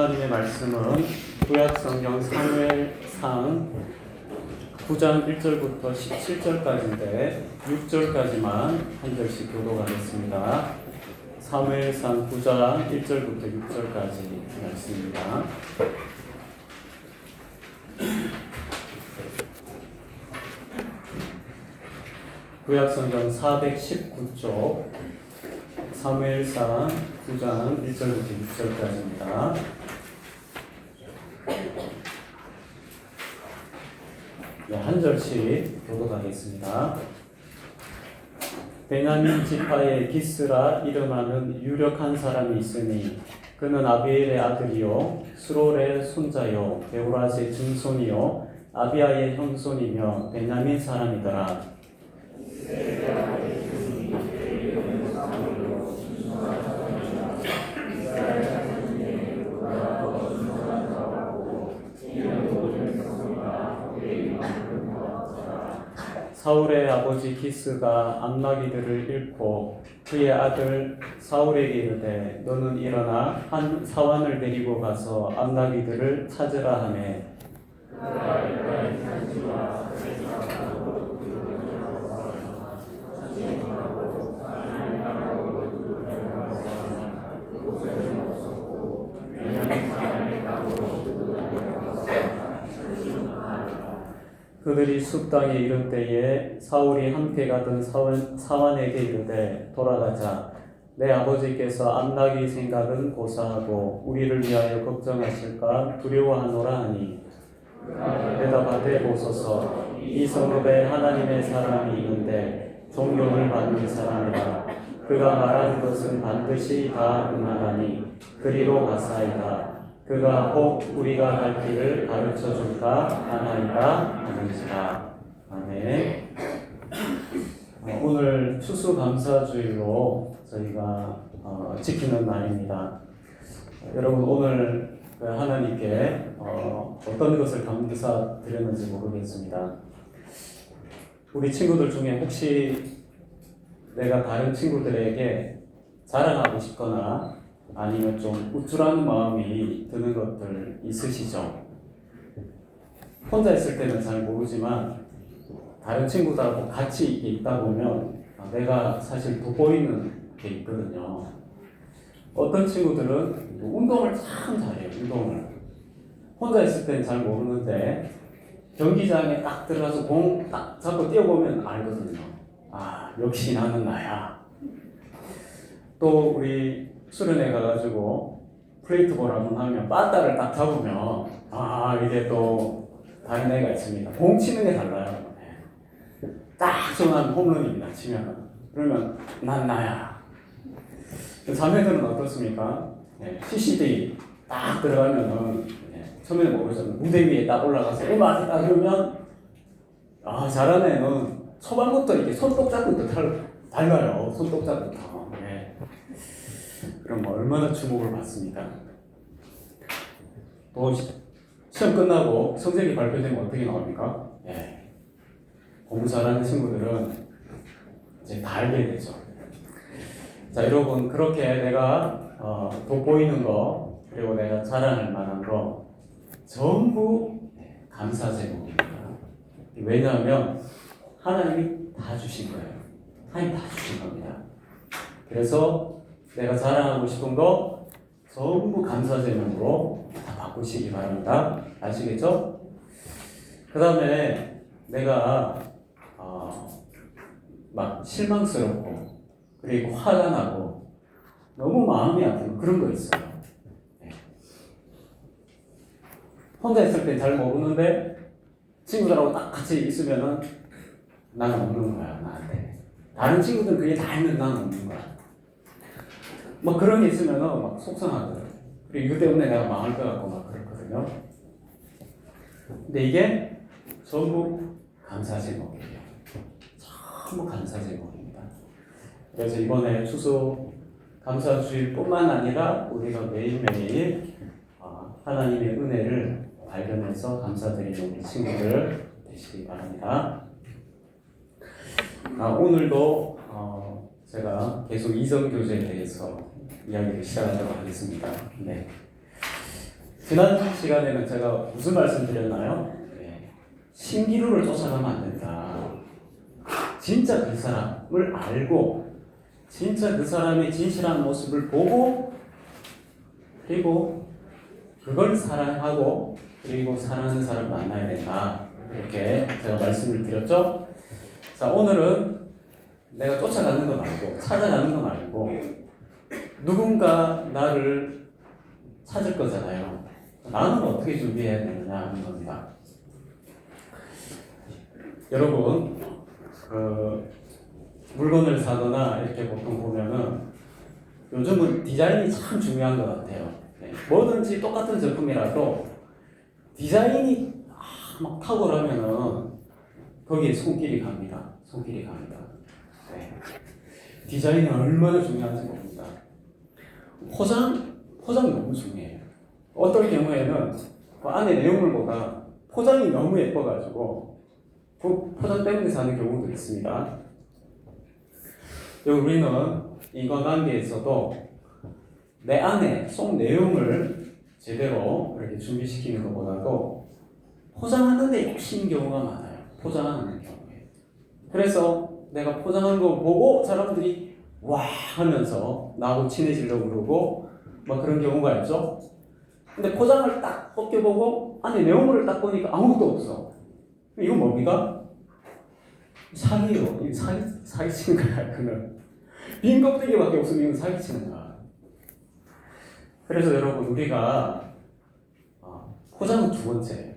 하나님의 말씀은 구약성경 사무엘상 9장 1절부터 17절까지인데 6절까지만 한 절씩 교독하겠습니다. 사무엘상 9장 1절부터 6절까지 말씀입니다. 구약성경 419쪽 사무엘상 9장 1절부터 6절까지입니다. 네, 한 절씩 교독하겠습니다. 베냐민 지파의 기스라 이름하는 유력한 사람이 있으니 그는 아비엘의 아들이요 스롤의 손자요 베오라스의 증손이요 아비아의 형손이며 베냐민 사람이더라. 사울의 아버지 기스가 암나기들을 잃고 그의 아들 사울에게 이르되 너는 일어나 한 사환을 데리고 가서 암나기들을 찾으라 하매 그들이 숲 땅에 이른 때에 사울이 함께 가던 사환에게 이르되 돌아가자. 내 아버지께서 암나기 생각은 고사하고 우리를 위하여 걱정하실까 두려워하노라 하니 대답하되 보소서 이 성읍에 하나님의 사람이 있는데 존경을 받는 사람이라. 그가 말하는 것은 반드시 다 응하나니 그리로 가사이다. 그가 혹 우리가 갈 길을 가르쳐 줄까 하나이다 하는지라. 아멘. 오늘 추수감사주일로 저희가 지키는 날입니다. 여러분 오늘 하나님께 어떤 것을 감사드렸는지 모르겠습니다. 우리 친구들 중에 혹시 내가 다른 친구들에게 자랑하고 싶거나 아니면 좀 우쭐한 마음이 드는 것들 있으시죠? 혼자 있을 때는 잘 모르지만 다른 친구들하고 같이 있다 보면 내가 사실 돋보이는 게 있거든요. 어떤 친구들은 운동을 참 잘해요. 운동을 혼자 있을 때는 잘 모르는데 경기장에 딱 들어가서 공 딱 잡고 뛰어보면 알거든요. 아, 역시 나는 나야. 또 우리 수련회 가가지고 플레이트볼 한번 하면 빠따를 딱 잡으면 이게 또 다른 애가 있습니다. 공 치는 게 달라요. 딱 정한 홈런입니다. 치면 그러면 난 나야. 자매들은 어떻습니까? CCD 딱 들어가면은 처음에는 모르잖아요. 무대 위에 딱 올라가서 음악 딱 그러면 잘하는 애는 초반부터 이렇게 손동작부터 달라요. 손동작부터. 그럼 얼마나 주목을 받습니까? 또 시험 끝나고 성적이 발표되면 어떻게 나옵니까? 공부 잘하는 친구들은 이제 다 알게 되죠. 자, 여러분 그렇게 내가 돋보이는 거 그리고 내가 자랑할 만한 거 전부 감사 제목입니다. 왜냐하면 하나님이 다 주신 거예요. 하나님 다 주신 겁니다. 그래서 내가 자랑하고 싶은 거 전부 감사 제목으로 다 바꾸시기 바랍니다. 아시겠죠? 그 다음에 내가 막 실망스럽고 그리고 화가 나고 너무 마음이 아픈 그런 거 있어요. 혼자 있을 때 잘 모르는데 친구들하고 딱 같이 있으면은 나는 없는 거야. 나한테 다른 친구들은 그게 다 있는데 나는 없는 거야. 막 그런 게 있으면은 막 속상하거든. 그리고 이거 때문에 내가 망할 것 같고 막 그렇거든요. 근데 이게 전부 감사 제목이에요. 전부 감사 제목입니다. 그래서 이번에 추수 감사주일뿐만 아니라 우리가 매일매일 하나님의 은혜를 발견해서 감사드리는 우리 친구들 되시기 바랍니다. 오늘도 제가 계속 이전교제에 대해서 이야기를 시작하도록 하겠습니다. 지난 시간에는 제가 무슨 말씀 드렸나요? 네. 신기루를 쫓아가면 안 된다. 진짜 그 사람을 알고 진짜 그 사람의 진실한 모습을 보고 그리고 그걸 사랑하고 그리고 사랑하는 사람을 만나야 된다. 이렇게 제가 말씀을 드렸죠. 자, 오늘은 내가 쫓아가는 거 말고 찾아가는 거 말고 누군가 나를 찾을 거잖아요. 나는 어떻게 준비해야 되느냐 하는 겁니다. 여러분, 물건을 사거나 이렇게 보통 보면은 요즘은 디자인이 참 중요한 것 같아요. 뭐든지 똑같은 제품이라도 디자인이 막 탁월하면은 거기에 손길이 갑니다. 손길이 갑니다. 네. 디자인이 얼마나 중요한지 모릅니다. 포장 너무 중요해요. 어떤 경우에는 그 안에 내용물보다 포장이 너무 예뻐가지고 그 포장 때문에 사는 경우도 있습니다. 우리는 인간관계에서도 내 안에 속 내용을 제대로 이렇게 준비시키는 것보다도 포장하는 데 핵심 경우가 많아요. 포장하는 경우에. 그래서 내가 포장한 거 보고 사람들이 와 하면서 나하고 친해지려고 그러고 막 그런 경우가 있죠. 근데 포장을 딱 벗겨보고 안에 내용물을 딱 보니까 아무것도 없어. 이건 뭡니까? 사기요. 이거 사기치는 거야. 그는 빈 껍데기밖에 없으면 이건 사기치는 거야. 그래서 여러분 우리가 포장은 두 번째.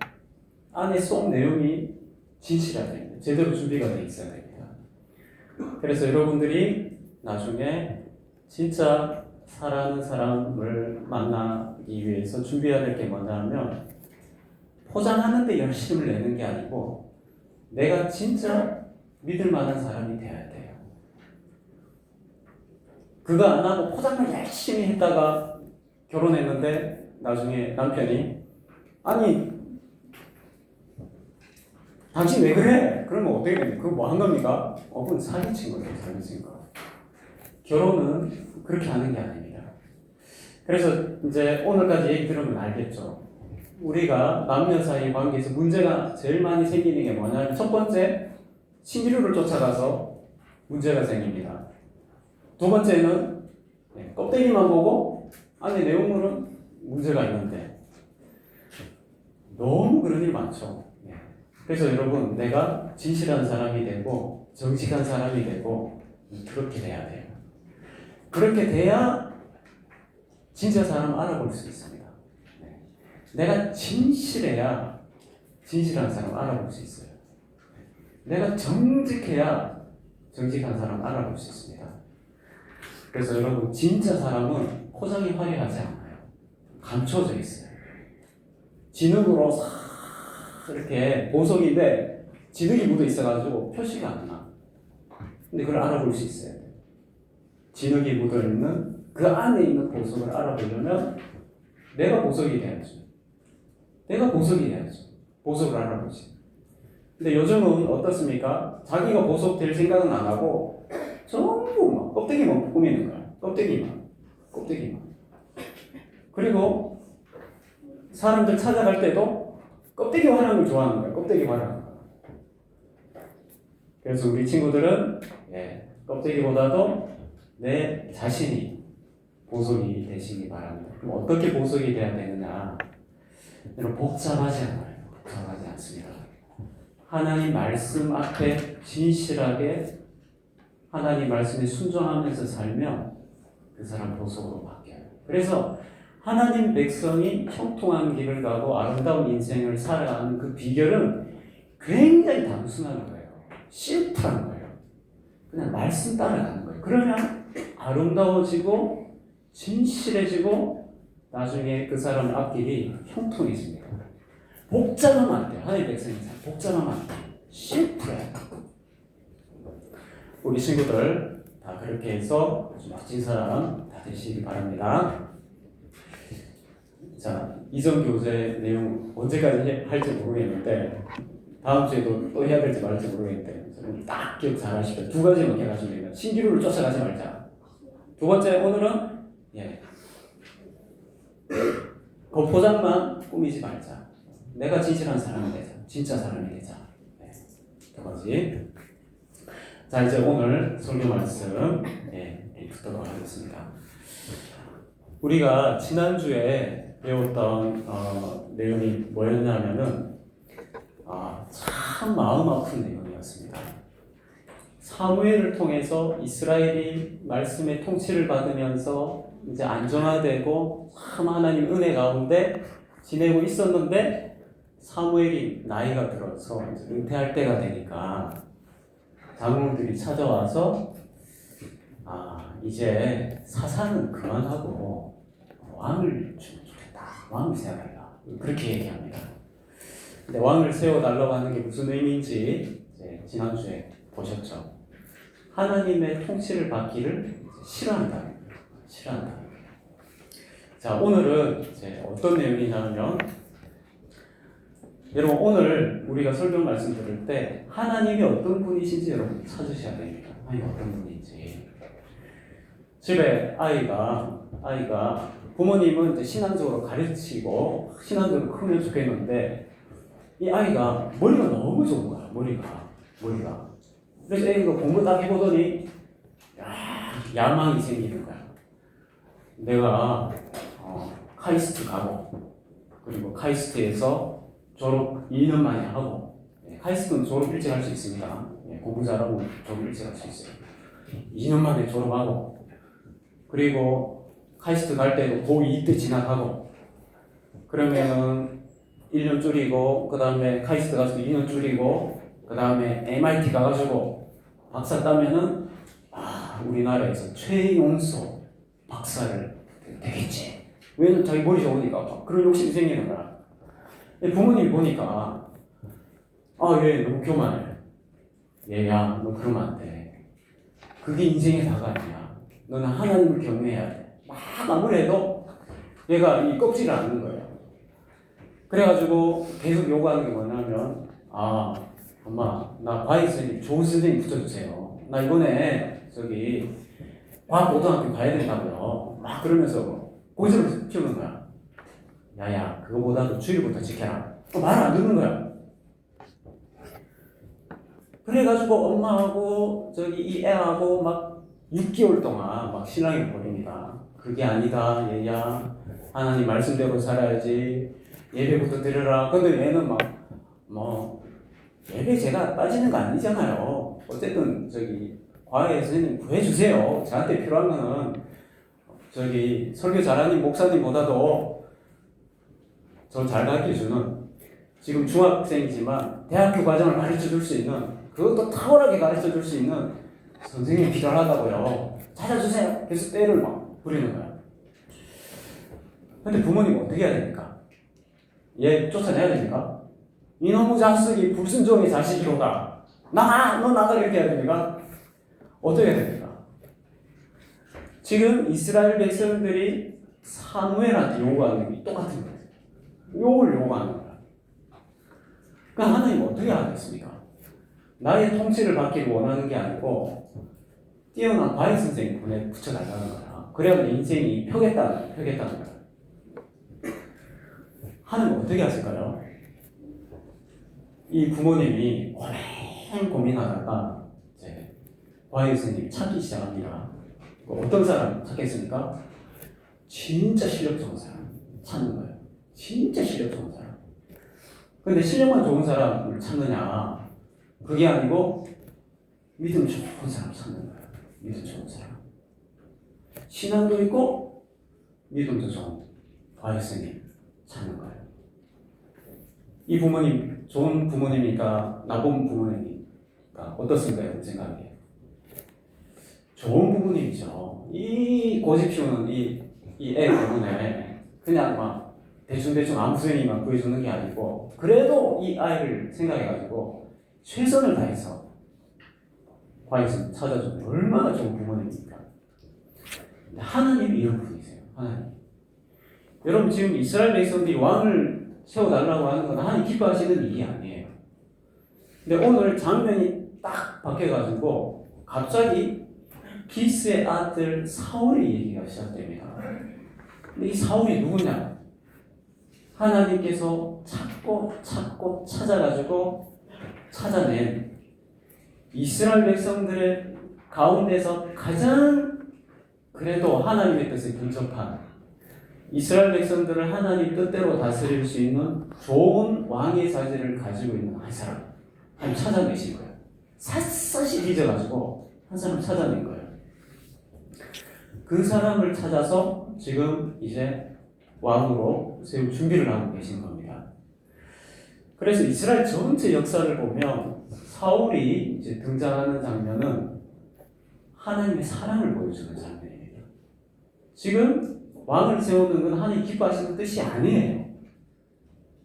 안에 속 내용이 진실해야 됩니다. 제대로 준비가 돼 있어야 됩니다. 그래서 여러분들이 나중에 진짜 사랑하는 사람을 만나기 위해서 준비해야 될 게 뭐냐면 포장하는 데 열심을 내는 게 아니고 내가 진짜 믿을 만한 사람이 돼야 돼요. 그거 안 하고 포장을 열심히 했다가 결혼했는데 나중에 남편이 아니 당신 왜 그래? 그러면 어떻게 됩니까? 그거 뭐 한 겁니까? 그건 사기친 거죠. 사기친 거. 결혼은 그렇게 하는 게 아닙니다. 그래서 이제 오늘까지 얘기 들으면 알겠죠. 우리가 남녀 사이 관계에서 문제가 제일 많이 생기는 게 뭐냐면 첫 번째, 신기루를 쫓아가서 문제가 생깁니다. 두 번째는 껍데기만 보고 안에 내용물은 문제가 있는데 너무 그런 일 많죠. 그래서 여러분 내가 진실한 사람이 되고 정직한 사람이 되고 그렇게 돼야 돼요. 그렇게 돼야 진짜 사람을 알아볼 수 있습니다. 내가 진실해야 진실한 사람을 알아볼 수 있어요. 내가 정직해야 정직한 사람을 알아볼 수 있습니다. 그래서 여러분 진짜 사람은 포장이 화려하지 않아요. 감춰져 있어요. 진흙으로 싹 이렇게 보석인데 진흙이 묻어 있어가지고 표시가 안 나. 근데 그걸 알아볼 수 있어야 돼요. 진흙이 묻어 있는 그 안에 있는 보석을 알아보려면 내가 보석이 돼야죠. 내가 보석이 돼야죠. 보석을 알아보지. 근데 요즘은 어떻습니까? 자기가 보석 될 생각은 안 하고 전부 막 껍데기만 꾸미는 거야. 껍데기만. 그리고 사람들 찾아갈 때도 껍데기 화려한 걸 좋아하는 거야. 껍데기 화려한 거. 그래서 우리 친구들은 껍데기보다도 내 자신이 보석이 되시기 바랍니다. 그럼 어떻게 보석이 돼야 되느냐? 여러분 복잡하지 않아요. 복잡하지 않습니다. 하나님 말씀 앞에 진실하게 하나님 말씀에 순종하면서 살면 그 사람 보석으로 바뀌어요. 그래서 하나님 백성이 형통한 길을 가고 아름다운 인생을 살아가는 그 비결은 굉장히 단순한 거예요. 심플한 거예요. 그냥 말씀 따라가는 거예요. 그러면 아름다워지고 진실해지고 나중에 그 사람 앞길이 형통해집니다. 복잡하면 안 돼요. 하나님 백성이 복잡하면 안 돼요. 심플해요. 우리 친구들 다 그렇게 해서 멋진 사람 다 되시기 바랍니다. 자, 이전 교재 내용 언제까지 할지 모르겠는데 다음 주에도 또 해야 될지 말지 모르겠는데 여러분 딱 기억 잘 하시고 두 가지만 기억하시면 됩니다. 신기루를 쫓아가지 말자. 두 번째 오늘은 그 포장만 꾸미지 말자. 내가 진실한 사람이 되자. 진짜 사람이 되자. 네. 두 가지. 자, 이제 오늘 설교 말씀 듣도록 하겠습니다. 우리가 지난주에 배웠던 내용이 뭐였냐면은 참 마음 아픈 내용이었습니다. 사무엘을 통해서 이스라엘이 말씀의 통치를 받으면서 이제 안정화되고 참 하나님 은혜 가운데 지내고 있었는데 사무엘이 나이가 들어서 이제 은퇴할 때가 되니까 장로들이 찾아와서 이제 사사는 그만하고 왕을 주면 좋겠다. 왕을 세워달라. 그렇게 얘기합니다. 근데 왕을 세워달라고 하는 게 무슨 의미인지 이제 지난주에 보셨죠. 하나님의 통치를 받기를 싫어한다. 싫어한다. 자, 오늘은 이제 어떤 내용이냐면, 여러분 오늘 우리가 설교 말씀 들을 때 하나님이 어떤 분이신지 여러분 찾으셔야 됩니다. 하나님이 어떤 분인지. 집에 아이가 부모님은 이제 신앙적으로 가르치고 신앙적으로 크면 좋겠는데 이 아이가 머리가 너무 좋은 거야. 머리가. 그래서 애가 공부 딱 해보더니 야망이 생기는 거야. 내가 카이스트 가고 그리고 카이스트에서 졸업 2년 만에 하고 카이스트는 졸업 일찍 할 수 있습니다. 공부 잘하고 졸업 일찍 할 수 있어요. 2년 만에 졸업하고 그리고 카이스트 갈 때도 고2 때 진학하고 그러면은 1년 줄이고 그 다음에 카이스트 가서 2년 줄이고 그 다음에 MIT 가가지고 박사 따면은 우리나라에서 최용소 박사를 되겠지. 왜냐면 자기 머리 좋으니까 그런 욕심이 생기는 거야. 부모님이 보니까 얘 너무 교만해. 얘야 너 그러면 안 돼. 그게 인생의 다가 아니야. 너는 하나님을 경외해야 돼. 막 아무래도 얘가 이 껍질을 앓는 거예요. 그래가지고 계속 요구하는 게 뭐냐면 엄마 나 과외 선생님 좋은 선생님 붙여주세요. 나 이번에 과학고등학교 가야 된다고요. 막 그러면서 고집을 피우는 거야. 야야 그거보다도 주의부터 지켜라. 말을 안 듣는 거야. 그래가지고 엄마하고 이 애하고 막 6개월 동안 막 신랑이 벌입니다. 그게 아니다 얘야. 하나님 말씀대로 살아야지. 예배부터 드려라. 근데 얘는 예배 제가 빠지는 거 아니잖아요. 어쨌든 과외 선생님 구해주세요. 저한테 필요한 거는 설교 잘하는 목사님보다도 저 잘 가르쳐주는 지금 중학생이지만 대학교 과정을 가르쳐줄 수 있는 그것도 탁월하게 가르쳐줄 수 있는 선생님이 필요하다고요. 찾아주세요. 그래서 때를 막 부리는 거야. 근데 부모님 어떻게 해야 됩니까? 얘 쫓아내야 됩니까? 이놈의 자식이 불순종의 자식이로다. 너 나가 이렇게 해야 됩니까? 어떻게 해야 됩니까? 지금 이스라엘 백성들이 사무엘한테 요구하는 게 똑같은 거예요. 욕을 요구하는 거야. 그러니까 하나님 어떻게 하겠습니까? 나의 통치를 받기를 원하는 게 아니고 뛰어난 과외 선생님 붙여달라는 거야. 그래야 인생이 펴겠다는 거야. 하나님 어떻게 하실까요? 이 부모님이 오랜 고민하다가 이제 과외 선생님 찾기 시작합니다. 어떤 사람 찾겠습니까? 진짜 실력 좋은 사람 찾는 거예요. 진짜 실력 좋은 사람. 근데 실력만 좋은 사람을 찾느냐? 그게 아니고 믿음 좋은 사람 찾는 거예요. 믿음 좋은 사람. 신앙도 있고 믿음도 좋은 과외 선생님 찾는 거예요. 이 부모님 좋은 부모님이니까 나쁜 부모님이니까 어떻습니까? 여러분 생각에 좋은 부모님이죠. 이 고집 피우는 이 애 때문에 그냥 대충 아무 선생님만 구해주는 게 아니고 그래도 이 아이를 생각해가지고 최선을 다해서 과외선 찾아주는 얼마나 좋은 부모님입니까? 하나님이 이런 분이세요. 하나님. 여러분 지금 이스라엘 백성들이 왕을 세워달라고 하는 건 하나님 기뻐하시는 일이 아니에요. 근데 오늘 장면이 딱 바뀌어가지고 갑자기 기스의 아들 사울의 얘기가 시작됩니다. 근데 이 사울이 누구냐? 하나님께서 찾고 찾아가지고 찾아낸 이스라엘 백성들의 가운데서 가장 그래도 하나님의 뜻에 근접한 이스라엘 백성들을 하나님 뜻대로 다스릴 수 있는 좋은 왕의 자질을 가지고 있는 한 사람 찾아내신 거예요. 샅샅이 뒤져가지고 한 사람 찾아낸 거예요. 그 사람을 찾아서 지금 이제 왕으로 세울 준비를 하고 계신 겁니다. 그래서 이스라엘 전체 역사를 보면 사울이 이제 등장하는 장면은 하나님의 사랑을 보여주는 장면이에요. 지금 왕을 세우는 건 하나님 기뻐하시는 뜻이 아니에요.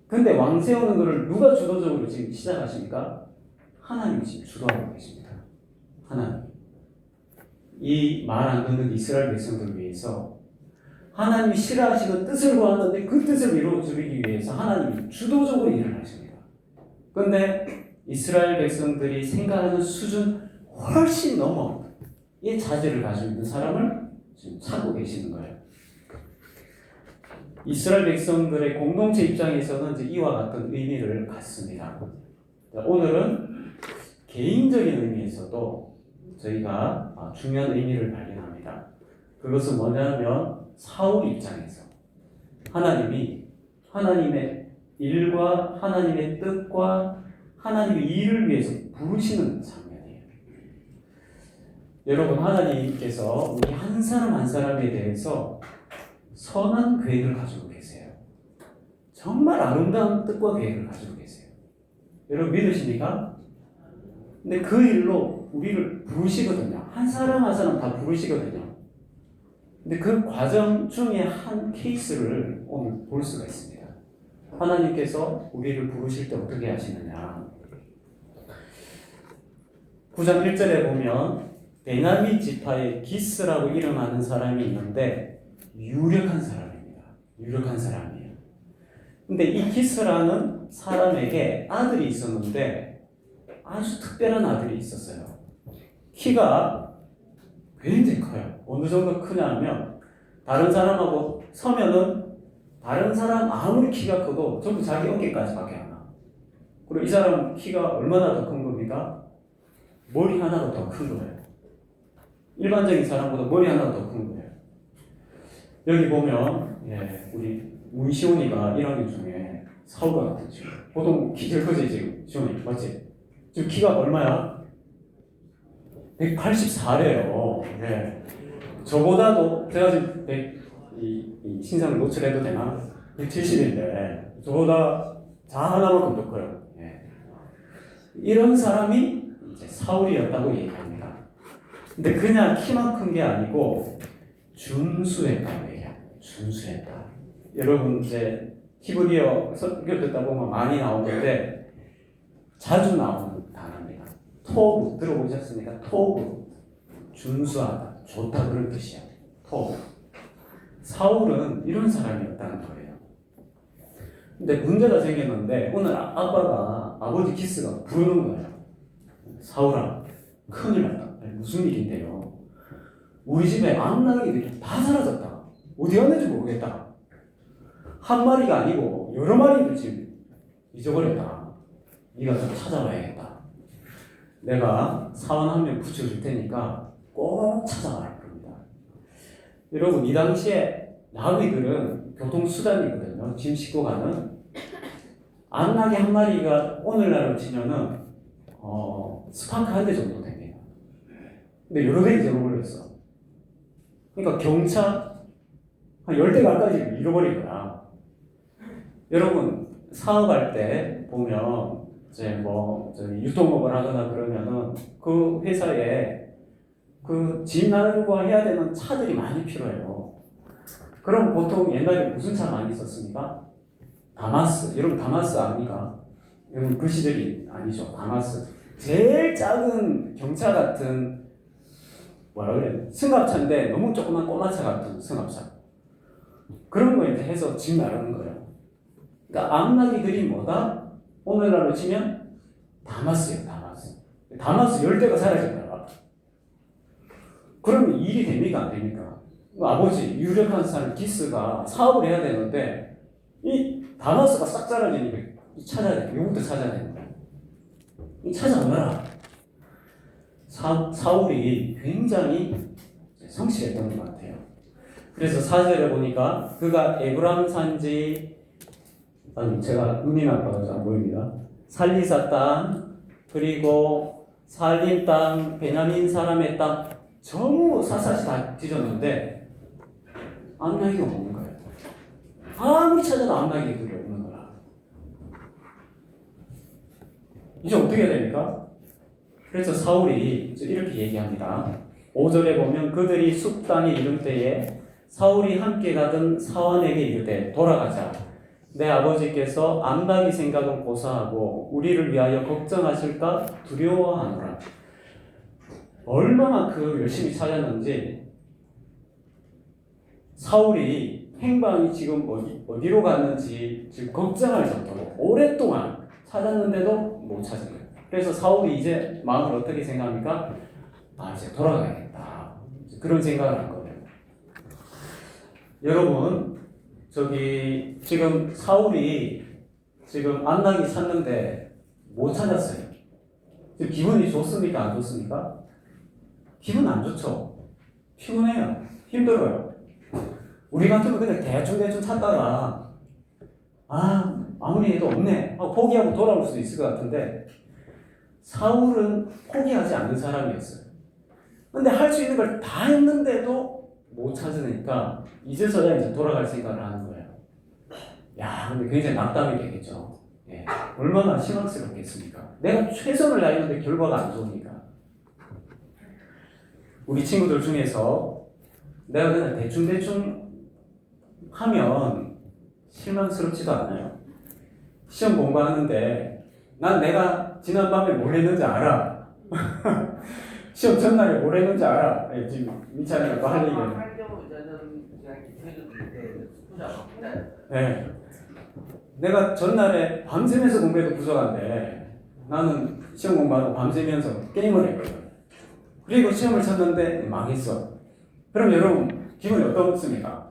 근데 왕 세우는 것을 누가 주도적으로 지금 시작하십니까? 하나님이 지금 주도하고 계십니다. 하나님. 이 말 안 듣는 이스라엘 백성들을 위해서 하나님이 싫어하시는 뜻을 구하는데 그 뜻을 이루어주기 위해서 하나님이 주도적으로 일을 하십니다. 그런데 이스라엘 백성들이 생각하는 수준 훨씬 넘어 이 자질을 가지고 있는 사람을 지금 찾고 계시는 거예요. 이스라엘 백성들의 공동체 입장에서는 이제 이와 같은 의미를 갖습니다. 오늘은 개인적인 의미에서도 저희가 중요한 의미를 발견합니다. 그것은 뭐냐면 사울 입장에서 하나님이 하나님의 일과 하나님의 뜻과 하나님의 일을 위해서 부르시는 장면이에요. 여러분, 하나님께서 우리 한 사람 한 사람에 대해서 선한 계획을 가지고 계세요. 정말 아름다운 뜻과 계획을 가지고 계세요. 여러분 믿으십니까? 근데 그 일로 우리를 부르시거든요. 한 사람 한 사람 다 부르시거든요. 근데 그 과정 중에 한 케이스를 오늘 볼 수가 있습니다. 하나님께서 우리를 부르실 때 어떻게 하시느냐. 9장 1절에 보면 베냐민 지파의 기스라고 이름하는 사람이 있는데 유력한 사람입니다. 유력한 사람이에요. 근데 이 기스라는 사람에게 아들이 있었는데 아주 특별한 아들이 있었어요. 키가 굉장히 커요. 어느 정도 크냐면 다른 사람하고 서면은 다른 사람 아무리 키가 커도 전부 자기 어깨까지밖에 안 나. 그리고 이 사람 키가 얼마나 더 큰 겁니까? 머리 하나가 더 큰 거예요. 일반적인 사람보다 머리 하나가 더 큰 거예요. 여기 보면 우리 문시온이가 1학년 중에 사울과 같은 친구. 보통 키 제일 크지 지금 시온이 맞지? 지금 키가 얼마야? 184래요. 저보다도 제가 지금 이 신상을 노출해도 되나? 170인데 저보다 자 하나만큼 더 커요. 이런 사람이 이제 사울이었다고 얘기합니다. 근데 그냥 키만 큰 게 아니고 준수했다고 얘기합니다. 준수했다. 여러분 이제 히브리어 설교 듣다 보면 많이 나오는데 자주 나오는 단어입니다. 토브 들어보셨습니까? 토브 준수하다, 좋다 그런 뜻이야. 토브. 사울은 이런 사람이었다는 거예요. 근데 문제가 생겼는데 오늘 아빠가 아버지 기스가 부르는 거예요. 사울아, 큰일 났다. 무슨 일인데요? 우리 집에 암나귀들이 다 사라졌다. 어디 갔는지 모르겠다. 한 마리가 아니고 여러 마리를 지금 잊어버렸다. 네가 좀 찾아와야겠다. 내가 사원 한 명 붙여줄 테니까 꼭 찾아와라 그럽니다. 여러분 이 당시에 나귀들은 교통수단이거든요. 짐 싣고 가는. 암나귀 한 마리가 오늘날로 치면은 스파크 한 대 정도 됩니다. 근데 여러 대 잊어버렸어. 그러니까 경차 한 10대 가까이 잃어버린 거야. 여러분 사업할 때 보면 이제 유통업을 하거나 그러면은 그 회사에 그 짐 나르고 해야 되는 차들이 많이 필요해요. 그럼 보통 옛날에 무슨 차 많이 썼습니까? 다마스. 여러분 다마스 아닙니까? 여러분 그 시절이 아니죠. 다마스. 제일 작은 경차 같은 뭐라 그래? 승합차인데 너무 조그만 꼬마차 같은 승합차. 그런 거 이제 해서 짐 나르는 거예요. 그러니까 암나귀들이 뭐다? 오늘날로 치면 다마스예요. 다마스 10대가 사라진 거야. 그러면 일이 됩니까? 안 됩니까? 아버지 유력한 사람 기스가 사업을 해야 되는데 이 다마스가 싹 사라지니까 찾아야 돼. 이것도 찾아야 되는 거야. 찾아오너라. 사울이 굉장히 성실했던 것 같아요. 그래서 4절에 보니까 그가 에브람 산지, 아니 제가 눈이 나빠서 안 보입니다. 살리사 땅, 그리고 살림 땅, 베냐민 사람의 땅 전부 샅샅이 다 뒤졌는데 암나기가 없는 거예요. 아무리 찾아도 암나기가 그게 없는 거야. 이제 어떻게 해야 됩니까? 그래서 사울이 이렇게 얘기합니다. 5절에 보면 그들이 숲 땅에 이른 때에 사울이 함께 가던 사환에게 이르되 돌아가자. 내 아버지께서 암나기 생각은 고사하고 우리를 위하여 걱정하실까 두려워하노라. 얼마나 그 열심히 찾았는지 사울이 행방이 지금 어디로 갔는지 지금 걱정할 정도로 오랫동안 찾았는데도 못 찾은 거예요. 그래서 사울이 이제 마음을 어떻게 생각합니까? 이제 돌아가야겠다. 그런 생각을 한 거예요. 여러분, 지금 사울이 지금 암나기 찾는데 못 찾았어요. 지금 기분이 좋습니까? 안 좋습니까? 기분 안 좋죠. 피곤해요. 힘들어요. 우리 같으면 그냥 대충 찾다가 아무리 해도 없네 하고 포기하고 돌아올 수도 있을 것 같은데 사울은 포기하지 않는 사람이었어요. 근데 할 수 있는 걸 다 했는데도 못 찾으니까 이제서야 이제 돌아갈 생각을 하는 거예요. 근데 굉장히 낙담이 되겠죠. 예. 얼마나 실망스럽겠습니까? 내가 최선을 다했는데 결과가 안 좋으니까. 우리 친구들 중에서 내가 그냥 대충 하면 실망스럽지도 않아요. 시험 공부하는데 난 내가 지난밤에 뭘 했는지 알아. 시험 전날에 뭘 했는지 알아. 지금 민찬이가 또 할 얘기예요. 네. 내가 전날에 밤새면서 공부해도 부족한데 나는 시험 공부하고 밤새면서 게임을 했거든. 그리고 시험을 쳤는데 망했어. 그럼 여러분 기분이 어떻습니까?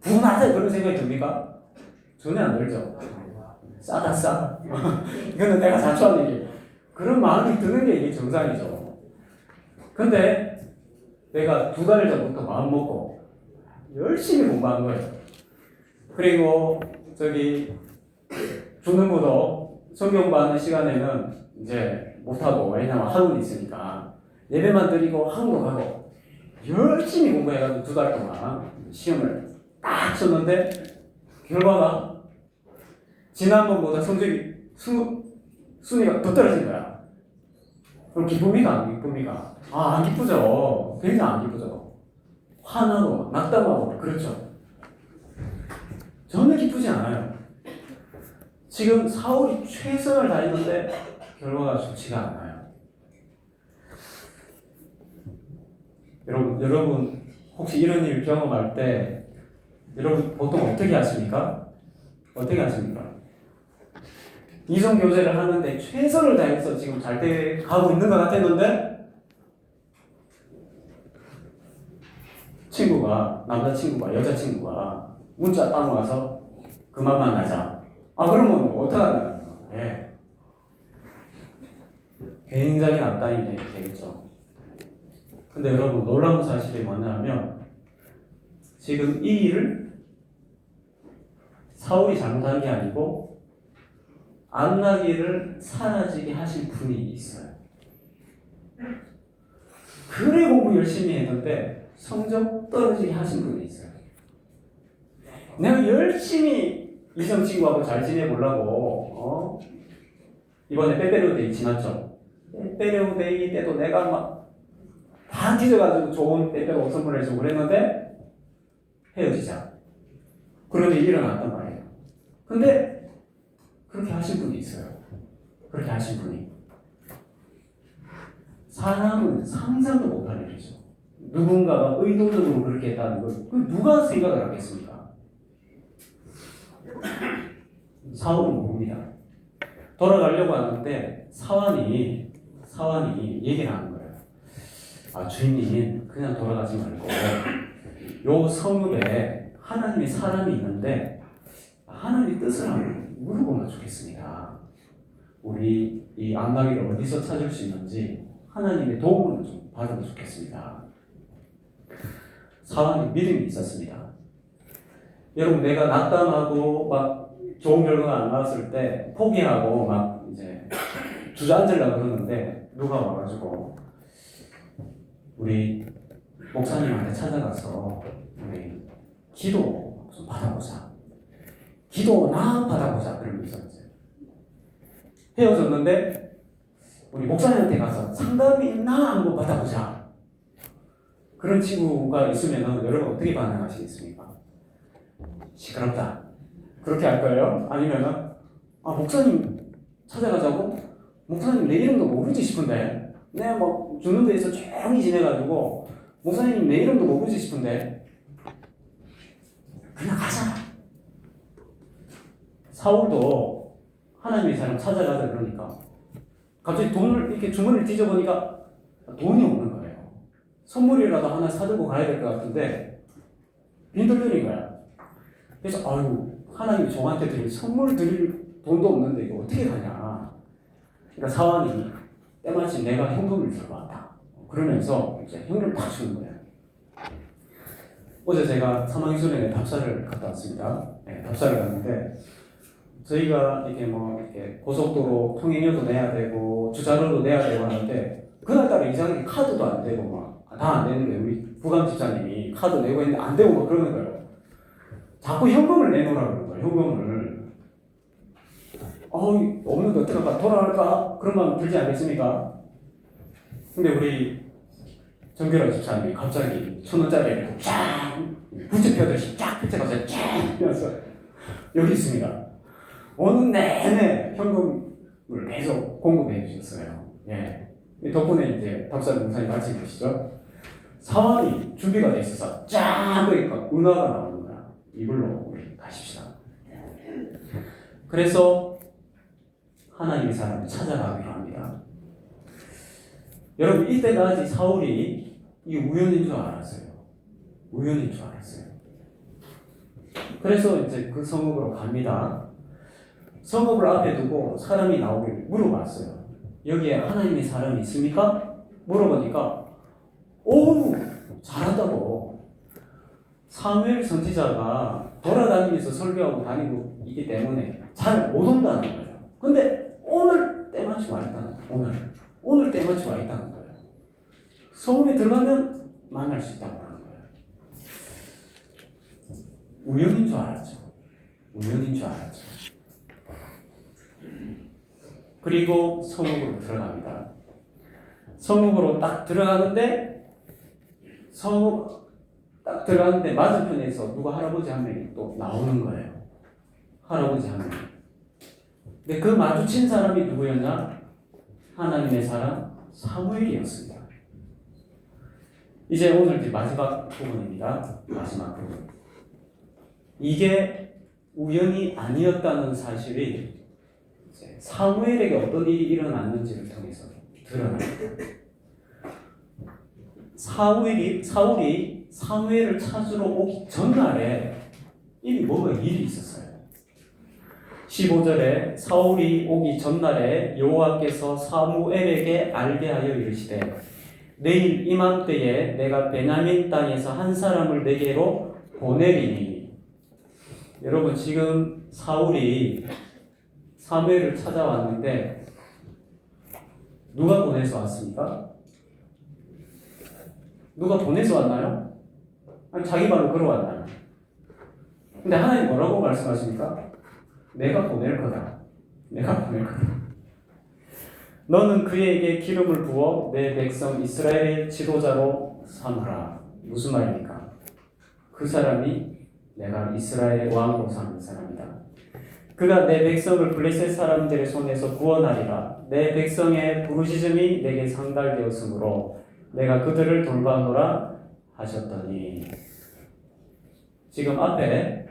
분하다 그런 생각이 듭니까? 전혀 안 들죠. 싸다 싸. 이거는 내가 자초한 얘기. 그런 마음이 드는 게 이게 정상이죠. 근데 내가 2달 전부터 마음 먹고 열심히 공부한 거예요. 그리고 중등부도 성경 공부하는 시간에는 이제 못하고, 왜냐면 학원이 있으니까 예배만 드리고 학원도 가고 열심히 공부해가지고 2달 동안 시험을 딱 쳤는데 결과가 지난번보다 성적이 순위가 더 떨어진 거야. 그럼 기쁩니까? 안 기쁩니까? 안 기쁘죠. 굉장히 안 기쁘죠. 화나고 낙담하고 그렇죠. 전혀 기쁘지 않아요. 지금 사울이 최선을 다했는데 결과가 좋지가 않아요. 여러분 혹시 이런 일 경험할 때 여러분 보통 어떻게 하십니까? 어떻게 하십니까? 이성교제를 하는데 최선을 다해서 지금 잘 돼 가고 있는 것 같았는데 남자친구가 여자친구가 문자 딱 와서 그만 만나자. 그러면 어떡하냐? 예. 굉장히 낙담이 되겠죠. 근데 여러분 놀라운 사실이 뭐냐면 지금 이 일을 사울이 잘못한 게 아니고 암나기를 사라지게 하신 분이 있어요. 그래 공부 열심히 했는데 성적 떨어지게 하신 분이 있어요. 내가 열심히 이성 친구하고 잘 지내보려고 이번에 빼빼로데이 지났죠. 빼빼로데이 때도 내가 막 다 뒤져가지고 좋은 빼빼로 선물해주고 그랬는데 헤어지자. 그런 일이 일어났단 말이에요. 근데 그렇게 하신 분이 있어요. 그렇게 하신 분이. 사람은 상상도 못할 일이죠. 누군가가 의도적으로 그렇게 했다는 걸 누가 생각을 하겠습니까? 사울은 모릅니다. 돌아가려고 하는데 사환이 얘기를 하는 거예요. 주인님 그냥 돌아가지 말고 요 성읍에 하나님의 사람이 있는데 하나님의 뜻을 한번 물어보면 좋겠습니다. 우리 이 안나기를 어디서 찾을 수 있는지 하나님의 도움을 좀 받으면 좋겠습니다. 사람이 믿음이 있었습니다. 여러분, 내가 낙담하고 막 좋은 결과가 안 나왔을 때 포기하고 막 이제 주저앉으려고 그러는데 누가 와가지고 우리 목사님한테 찾아가서 우리 기도 좀 받아보자. 기도나 받아보자. 그러면서 이제 헤어졌는데 우리 목사님한테 가서 상담이 있나 한번 받아보자. 그런 친구가 있으면 여러분 어떻게 반응하시겠습니까? 시끄럽다. 그렇게 할 거예요? 아니면은 목사님 찾아가자고? 목사님 내 이름도 모르지 싶은데 내가 뭐 주는 데에서 조용히 지내가지고 목사님 내 이름도 모르지 싶은데 그냥 가자. 사울도 하나님의 사람 찾아가자 그러니까 갑자기 돈을 이렇게 주머니를 뒤져보니까 돈이 없는 거예요. 선물이라도 하나 사들고 가야 될 것 같은데 빈털터린 거야. 그래서 하나님이 저한테 드릴 선물 드릴 돈도 없는데 이거 어떻게 가냐. 그러니까 사환이 때마침 내가 현금을 들고 왔다. 그러면서 이제 현금을 딱 주는 거예요. 어제 제가 사망수련회 답사를 갔다 왔습니다. 네, 답사를 갔는데 저희가 이렇게 고속도로 통행료도 내야 되고 주차료도 내야 되고 하는데 그날따라 이상하게 카드도 안 되고 막 다 안 되는 거예요. 우리 부감 집사님이 카드 내고 있는데 안 되고 막 그러는 거예요. 자꾸 현금을 내놓으라고 그러는 거예요. 현금을. 없는데 어떡할까? 돌아갈까? 그런 마음 들지 않겠습니까? 근데 우리 정결아 집사님이 갑자기 1,000원짜리를 쫙 부채 펴듯이 쫙 펼쳐가서 쫙 펴서 여기 있습니다. 오늘 내내 현금을 계속 공급해 주셨어요. 예. 덕분에 이제 답사 목사님 말씀 보시죠. 사원이 준비가 돼 있어서 쫙 그러니까 은화가 나오는 거야. 이걸로 우리 가십시다. 그래서 하나님의 사람을 찾아가기로 합니다. 여러분, 이때까지 사울이 이 우연인 줄 알았어요. 우연인 줄 알았어요. 그래서 이제 그 성읍으로 갑니다. 성읍을 앞에 두고 사람이 나오길 물어봤어요. 여기에 하나님의 사람이 있습니까? 물어보니까 잘한다고. 사무엘 선지자가 돌아다니면서 설교하고 다니고 있기 때문에 잘 못 온다는 거예요. 근데 오늘 때마침 와 있다는 거예요. 오늘 때마침 와 있다는 거예요. 성읍에 들어가면 만날 수 있다고 하는 거예요. 우연인 줄 알았죠. 우연인 줄 알았죠. 그리고 성읍으로 들어갑니다. 성읍으로 딱 들어가는데 맞은편에서 누가 할아버지 한 명이 또 나오는 거예요. 할아버지 한 명. 근데 그 마주친 사람이 누구였냐? 하나님의 사람 사무엘이었습니다. 이제 오늘 마지막 부분입니다. 마지막 부분. 이게 우연이 아니었다는 사실이 사무엘에게 어떤 일이 일어났는지를 통해서 드러납니다. 사울이 사무엘을 찾으러 오기 전날에 이미 뭐가 일이 있었어요. 15절에 사울이 오기 전날에 여호와께서 사무엘에게 알게 하여 이르시되 내일 이맘때에 내가 베냐민 땅에서 한 사람을 내게로 보내리니. 여러분, 지금 사울이 사무엘을 찾아왔는데 누가 보내서 왔습니까? 누가 보내서 왔나요? 아니, 자기 발로 걸어왔나요? 근데 하나님 뭐라고 말씀하십니까? 내가 보낼 거다. 내가 보낼 거다. 너는 그에게 기름을 부어 내 백성 이스라엘의 지도자로 삼으라. 무슨 말입니까? 그 사람이 내가 이스라엘의 왕으로 삼는 사람이다. 그가 내 백성을 블레셋 사람들의 손에서 구원하리라. 내 백성의 부르짖음이 내게 상달되었으므로 내가 그들을 돌봐노라 하셨더니. 지금 앞에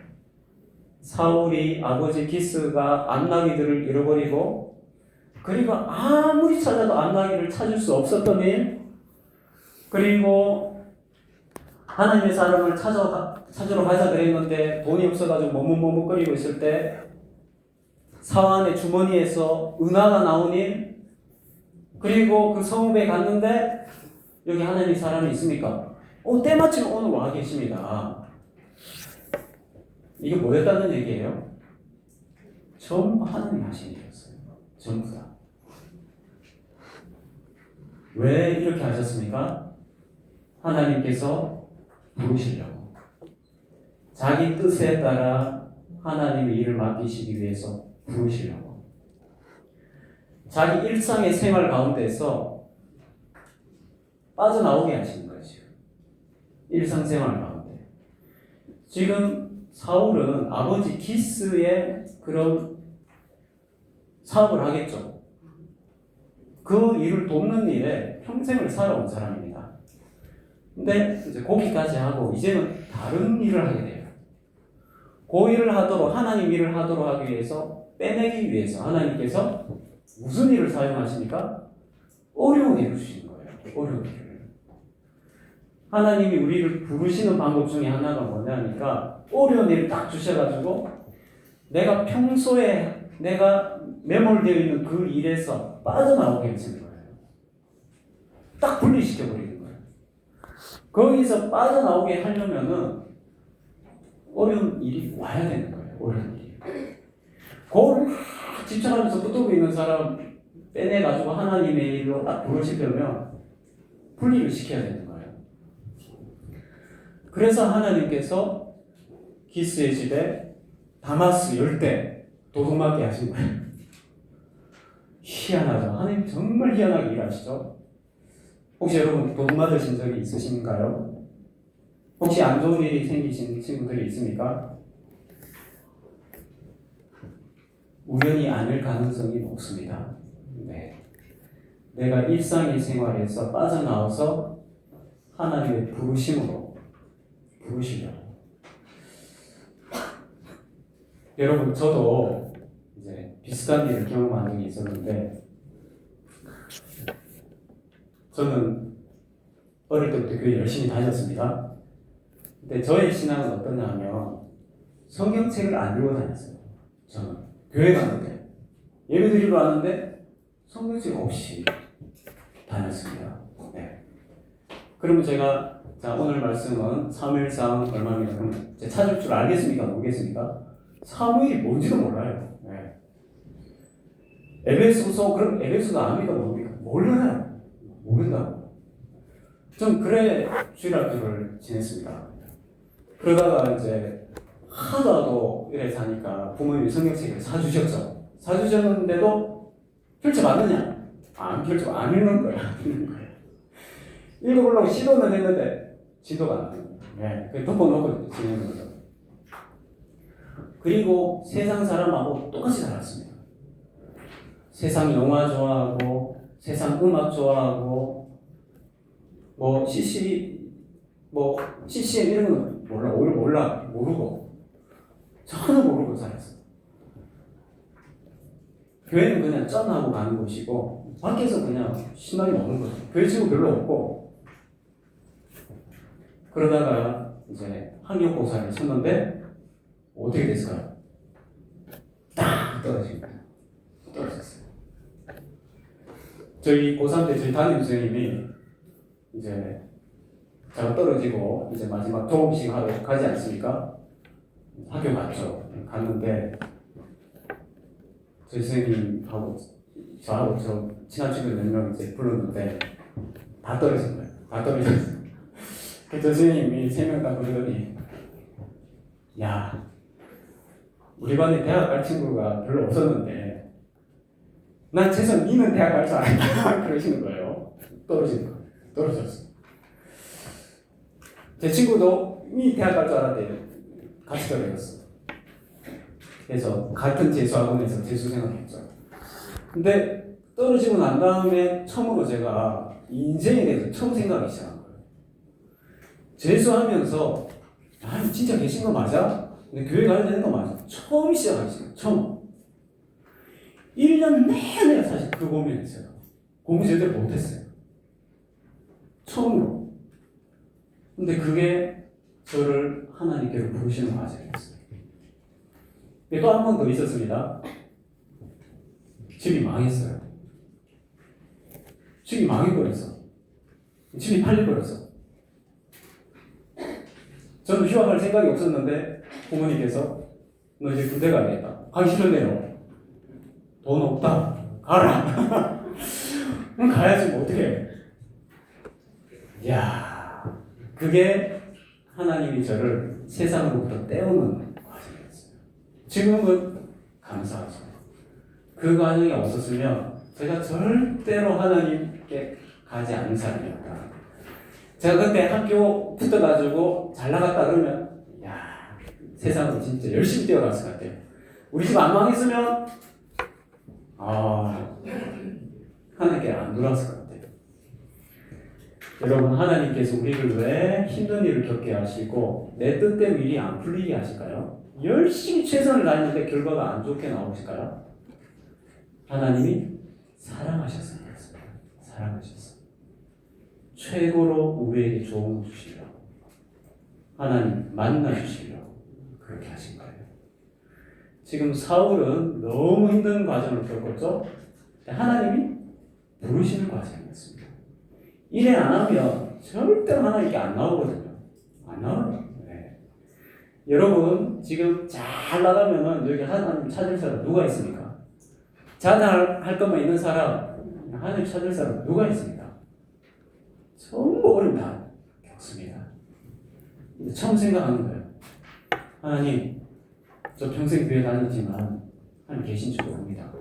사울이 아버지 기스가 안나기들을 잃어버리고 그리고 아무리 찾아도 안나기를 찾을 수 없었던 일, 그리고 하나님의 사람을 찾으러 가자 그랬는데 돈이 없어가지고 머뭇머뭇거리고 있을 때 사환의 주머니에서 은하가 나오니 그리고 그 성읍에 갔는데 여기 하나님 사람이 있습니까? 때마침 오늘 와 계십니다. 이게 뭐였다는 얘기예요? 전부 하나님 하신 일이었어요. 전부 다. 왜 이렇게 하셨습니까? 하나님께서 부르시려고. 자기 뜻에 따라 하나님의 일을 맡기시기 위해서 부르시려고. 자기 일상의 생활 가운데서 빠져나오게 하시는 거죠. 일상생활 가운데. 지금 사울은 아버지 기스의 그런 사업을 하겠죠. 그 일을 돕는 일에 평생을 살아온 사람입니다. 근데 이제 거기까지 하고 이제는 다른 일을 하게 돼요. 그 일을 하도록 하나님 일을 하도록 하기 위해서 빼내기 위해서 하나님께서 무슨 일을 사용하십니까? 어려운 일을 주시는 거예요. 어려운 일을. 하나님이 우리를 부르시는 방법 중에 하나가 뭐냐니까 어려운 일을 딱 주셔가지고 내가 평소에 내가 매몰되어 있는 그 일에서 빠져나오게 해주는 거예요. 딱 분리시켜버리는 거예요. 거기서 빠져나오게 하려면은 어려운 일이 와야 되는 거예요. 어려운 일이. 그걸 집착하면서 붙들고 있는 사람 빼내가지고 하나님의 일로 딱 부르시려면 분리를 시켜야 되는 거예요. 그래서 하나님께서 기스의 집에 다마스 열대 도둑맞게 하신 거예요. 희한하죠. 하나님 정말 희한하게 일하시죠. 혹시 여러분 도둑맞으신 적이 있으신가요? 혹시 안 좋은 일이 생기신 친구들이 있습니까? 우연이 아닐 가능성이 높습니다. 네. 내가 일상의 생활에서 빠져나와서 하나님의 부르심으로 부르시려고. 여러분, 저도 이제 비슷한 일을 경험한 적이 있었는데, 저는 어릴 때부터 교회 열심히 다녔습니다. 근데 저의 신앙은 어떠냐 하면, 성경책을 안 읽어 다녔어요. 저는 교회 가는데, 예배 드리러 왔는데, 성경책 없이 다녔습니다. 네. 그러면 제가, 자, 오늘 말씀은 사무엘상 얼마입니까? 그럼 제가 찾을 줄 알겠습니까? 모르겠습니까? 사무엘이 뭔지도 몰라요. 네. 에베소서, 그럼 에베소가 압니까? 뭡니까? 몰라요. 모른다고. 좀 그래 주일학교를 지냈습니다. 그러다가 이제 하도 이래 사니까 부모님이 성경책을 사주셨죠. 사주셨는데도 펼쳐봤느냐? 안 펼쳐, 안 읽는 거야. 읽어보려고 시도는 했는데 지도가 안 되는 거예요. 네. 덮어놓고 지내는 거죠. 그리고 세상 사람하고 똑같이 살았습니다. 세상 영화 좋아하고, 세상 음악 좋아하고, CCM 이런 건 몰라. 오히려 모르고. 전혀 모르고 살았어요. 교회는 그냥 쩐하고 가는 곳이고, 밖에서 그냥 신나게 노는 거죠. 교회 친구 별로 없고, 그러다가 이제 학력고사를 쳤는데, 어떻게 됐을까요? 딱 떨어집니다. 떨어졌어요. 저희 고3 때 저희 담임 선생님이 이제 제가 떨어지고 이제 마지막 졸업식 하러 가지 않습니까? 학교 갔죠. 갔는데 저희 선생님하고 저하고 저 친한 친구 몇 명 이제 불렀는데 다 떨어진 거예요. 다 떨어졌어요. 그 선생님이 3명 다 부르더니 야, 우리 반에 대학 갈 친구가 별로 없었는데 난 최소한 니는 대학 갈 줄 알았다 그러시는 거예요. 떨어지는 거예요. 떨어졌어. 제 친구도 니 대학 갈 줄 알았대. 같이 떨어졌어. 그래서 같은 재수학원에서 재수 생활했죠. 근데 떨어지고 난 다음에 처음으로 제가 인생에 대해서 처음 생각하기 시작한 거예요. 재수하면서 아니 진짜 계신 거 맞아? 근데 교회 가야 되는 거 맞아? 처음 시작하시죠. 처음. 1년 내내 사실 그 고민했어요. 공부 제대로 못했어요. 처음으로. 근데 그게 저를 하나님께로 부르시는 과정이었어요. 또 한 번 더 있었습니다. 집이 망했어요. 집이 망해버렸어. 집이 팔려버렸어. 저는 휴학할 생각이 없었는데 부모님께서 너 이제 군대 가야겠다. 가기 싫은데요. 돈 없다. 가라. 그럼 가야지 뭐 어떡해. 이야, 그게 하나님이 저를 세상으로부터 떼우는 과정이었어요. 지금은 감사하죠. 그 과정이 없었으면 제가 절대로 하나님께 가지 않는 사람이었다. 제가 그때 학교 붙어가지고 잘 나갔다 그러면 야, 세상으로 진짜 열심히 뛰어갔을 것 같아요. 우리 집 안 망했으면 하나님께 안 돌아왔을 것 같아요. 여러분, 하나님께서 우리를 왜 힘든 일을 겪게 하시고 내 뜻대로 일이 안 풀리게 하실까요? 열심히 최선을 다했는데 결과가 안 좋게 나오실까요? 하나님이 사랑하셨습니다. 사랑하셨어요. 최고로 우리에게 좋은 거 주시려고, 하나님 만나 주시려고 그렇게 하신 거예요. 지금 사울은 너무 힘든 과정을 겪었죠. 하나님이 부르시는 과정이었습니다. 일을 안 하면 절대로 하나님께 안 나오거든요. 안 나와요. 네. 여러분 지금 잘 나가면은 여기 하나님 찾을 사람 누가 있습니까? 잘할 것만 있는 사람, 하나님 찾을 사람 누가 있습니까? 전부 어려움 다 겪습니다. 처음 생각하는 거예요. 하나님, 저 평생 교회 다녔지만 하나님 계신 줄 모릅니다.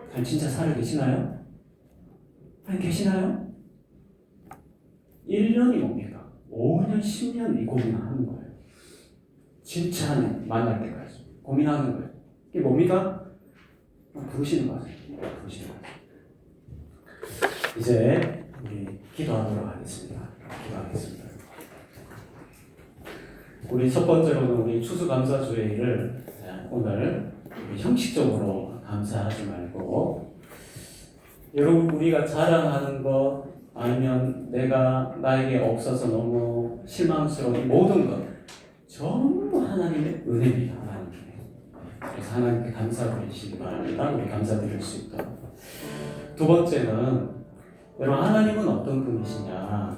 하나님 진짜 살아 계시나요? 하나님 계시나요? 1년이 뭡니까? 5년, 10년 이 고민하는 거예요. 진짜 하나님 만날 때까지 고민하는 거예요. 이게 뭡니까? 부르시는 거죠. 부르시는 거죠. 이제 우리 기도하도록 하겠습니다. 기도하겠습니다. 우리 첫 번째로는 우리 추수감사주일을 오늘 형식적으로 감사하지 말고, 여러분 우리가 자랑하는 것 아니면 내가 나에게 없어서 너무 실망스러운 이 모든 것 전부 하나님의 은혜입니다. 하나님께. 그래서 하나님께 감사드리시기 바랍니다. 우리 감사드릴 수 있도록. 두 번째는 여러분, 하나님은 어떤 분이시냐?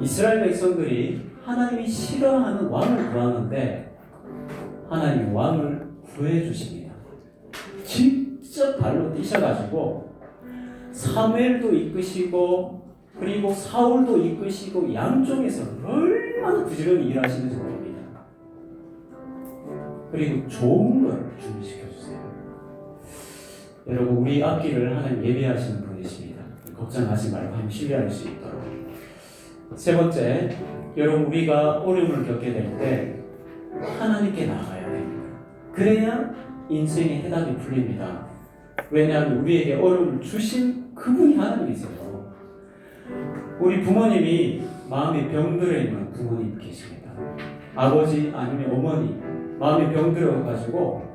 이스라엘 백성들이 하나님이 싫어하는 왕을 구하는데 하나님 왕을 구해 주십니다. 직접 발로 뛰셔가지고 사무엘도 이끄시고 그리고 사울도 이끄시고 양쪽에서 얼마나 부지런히 일하시는지 모릅니다. 그리고 좋은 걸 준비시켜 주세요. 여러분, 우리 앞길을 하나님 예비하시는 분이십니다. 걱정하지 말고 하나님 신뢰할 수 있도록. 세 번째, 여러분 우리가 어려움을 겪게 될 때 하나님께 나가야 됩니다. 그래야 인생의 해답이 풀립니다. 왜냐하면 우리에게 어려움을 주신 그분이 하나님이세요. 우리 부모님이 마음에 병들어 있는 부모님 계십니다. 아버지 아니면 어머니 마음에 병들어가지고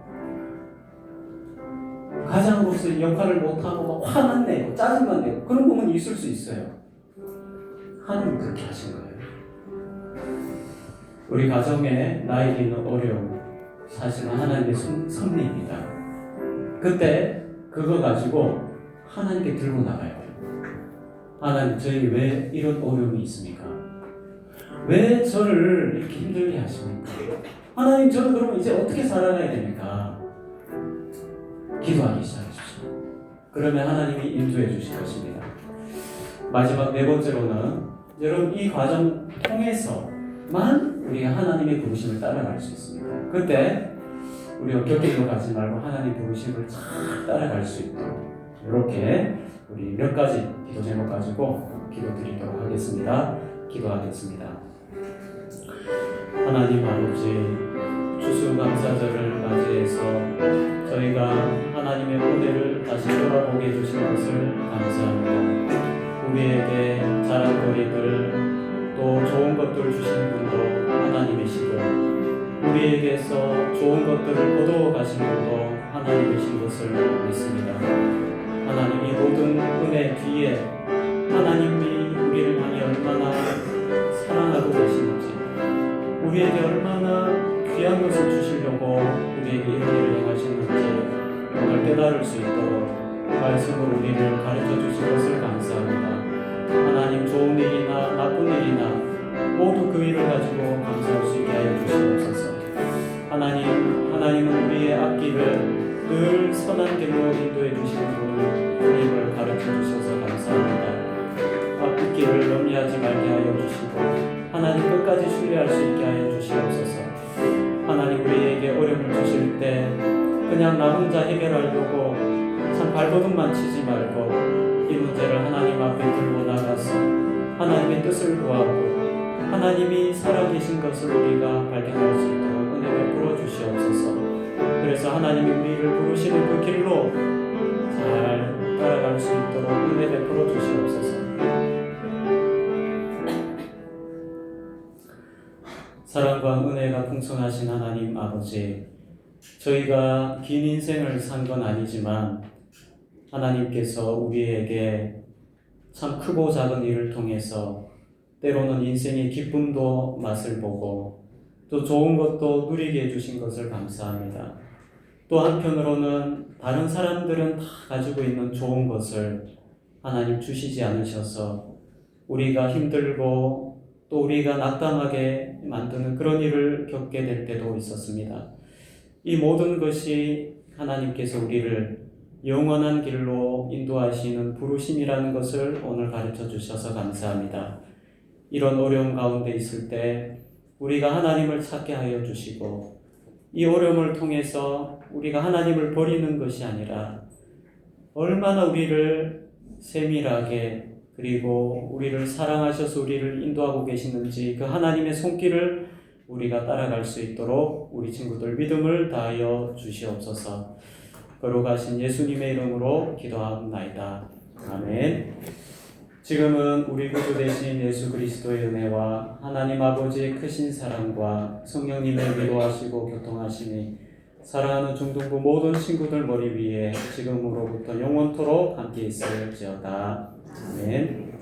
가장으로서 역할을 못하고 화만 내고 짜증만 내고 그런 부모님 있을 수 있어요. 하나님 그렇게 하신 거예요. 우리 가정에 나에게 있는 어려움 사실은 하나님의 섭리입니다. 그때 그거 가지고 하나님께 들고 나가야 돼요. 하나님, 저에게 왜 이런 어려움이 있습니까? 왜 저를 이렇게 힘들게 하십니까? 하나님, 저는 그러면 이제 어떻게 살아가야 됩니까? 기도하기 시작하십시오. 그러면 하나님이 인도해 주실 것입니다. 마지막 네 번째로는 여러분 이 과정 통해서만 우리가 하나님의 부르심을 따라갈 수 있습니다. 그때 우리가 곁길로 가지 말고 하나님 부르심을 잘 따라갈 수 있도록 이렇게 우리 몇 가지 기도 제목 가지고 기도드리도록 하겠습니다. 기도하겠습니다. 하나님 아버지, 추수감사절을 맞이해서 저희가 하나님의 은혜를 다시 돌아보게 해주신 것을 감사합니다. 우리에게 자랑거리들 또 좋은 것들 주신 분도 하나님이시고 우리에게서 좋은 것들을 거두어 가신 분도 하나님이신 것을 믿습니다. 하나님, 이 모든 은혜 뒤에 하나님이 우리를 많이 얼마나 사랑하고 계시는지, 우리에게 얼마나 귀한 것을 주시려고 우리에게 이런 일을 행하셨는지 오늘 깨달을 수 있도록 말씀으로 우리를 가르쳐 주신 것을 감사합니다. 하나님, 좋은 일이나 나쁜 일이나 모두 그 일을 가지고 감사할 수 있게 하여 주시옵소서. 하나님은 우리의 앞길을 늘 선한 길로 인도해 주시는 분임을 가르쳐 주셔서 감사합니다. 앞길을 넘리하지 말게 하여 주시고 하나님 끝까지 신뢰할 수 있게 하여 주시옵소서. 하나님, 우리에게 어려움을 주실 때 그냥 나 혼자 해결하려고 참 발버둥만 치지 말고 이 문제를 하나님 앞에 들고 나가서 하나님의 뜻을 구하고 하나님이 살아계신 것을 우리가 발견할 수 있도록 은혜 베풀어 주시옵소서. 그래서 하나님이 우리를 부르시는 그 길로 잘 따라갈 수 있도록 은혜 베풀어 주시옵소서. 사랑과 은혜가 풍성하신 하나님 아버지, 저희가 긴 인생을 산 건 아니지만 하나님께서 우리에게 참 크고 작은 일을 통해서 때로는 인생의 기쁨도 맛을 보고 또 좋은 것도 누리게 해주신 것을 감사합니다. 또 한편으로는 다른 사람들은 다 가지고 있는 좋은 것을 하나님 주시지 않으셔서 우리가 힘들고 또 우리가 낙담하게 만드는 그런 일을 겪게 될 때도 있었습니다. 이 모든 것이 하나님께서 우리를 영원한 길로 인도하시는 부르심이라는 것을 오늘 가르쳐 주셔서 감사합니다. 이런 어려움 가운데 있을 때 우리가 하나님을 찾게 하여 주시고 이 어려움을 통해서 우리가 하나님을 버리는 것이 아니라 얼마나 우리를 세밀하게 그리고 우리를 사랑하셔서 우리를 인도하고 계시는지 그 하나님의 손길을 우리가 따라갈 수 있도록 우리 친구들 믿음을 다하여 주시옵소서. 거룩하신 예수님의 이름으로 기도하옵나이다. 아멘. 지금은 우리 구주 되신 예수 그리스도의 은혜와 하나님 아버지의 크신 사랑과 성령님의 위로하시고 교통하심이 사랑하는 중등부 모든 친구들 머리 위에 지금으로부터 영원토록 함께 있을지어다. 아멘.